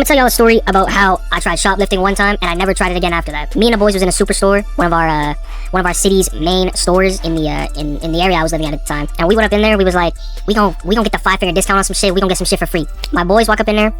gonna tell y'all a story about how I tried shoplifting one time and I never tried it again after that. Me and the boys was in a superstore, one of our city's main stores in the area I was living at the time. And we went up in there. We was like, we gon' get the 5-finger discount on some shit. We gon' get some shit for free. My boys walk up in there.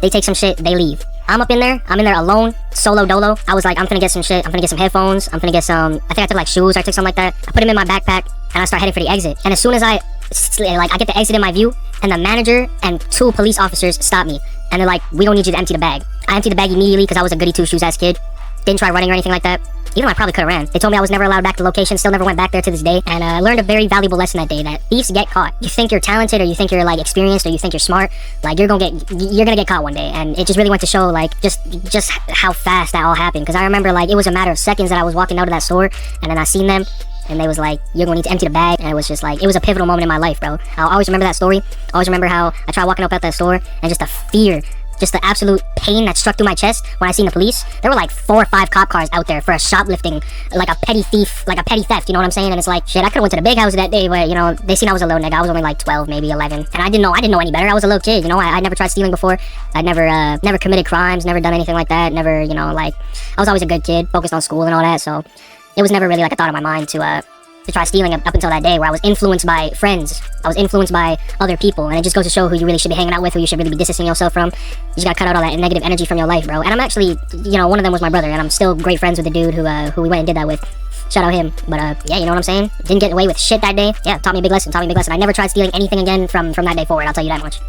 They take some shit. They leave. I'm up in there. I'm in there alone, solo dolo. I was like, I'm gonna get some shit. I'm gonna get some headphones. I'm gonna get some. I think I took like shoes. I took something like that. I put them in my backpack and I start heading for the exit. And as soon as I get the exit in my view, and the manager and 2 police officers stop me. And they're like, we don't need you to empty the bag. I emptied the bag immediately because I was a goody 2-shoes ass kid. Didn't try running or anything like that. Even though I probably could have ran. They told me I was never allowed back to the location. Still never went back there to this day. And I learned a very valuable lesson that day, that thieves get caught. You think you're talented, or you think you're like experienced, or you think you're smart, like you're gonna get caught one day. And it just really went to show like just how fast that all happened. Because I remember like it was a matter of seconds that I was walking out of that store, and then I seen them. And they was like, you're gonna need to empty the bag. And it was just like, it was a pivotal moment in my life, bro. I'll always remember that story. I always remember how I tried walking up at that store, and just the fear, just the absolute pain that struck through my chest when I seen the police. There were like 4 or 5 cop cars out there for a shoplifting, like a petty thief, like a petty theft, you know what I'm saying? And it's like, shit, I could've went to the big house that day, but you know, they seen I was a little nigga. I was only like 12, maybe 11. And I didn't know any better. I was a little kid, you know? I never tried stealing before. I'd never committed crimes, never done anything like that. Never, you know, like, I was always a good kid, focused on school and all that. So it was never really like a thought in my mind to try stealing up until that day, where I was influenced by friends. I was influenced by other people, and it just goes to show who you really should be hanging out with, who you should really be distancing yourself from. You just gotta cut out all that negative energy from your life, bro. And I'm actually, you know, one of them was my brother, and I'm still great friends with the dude who we went and did that with. Shout out him. But yeah, you know what I'm saying? Didn't get away with shit that day. Yeah, taught me a big lesson. I never tried stealing anything again from that day forward, I'll tell you that much.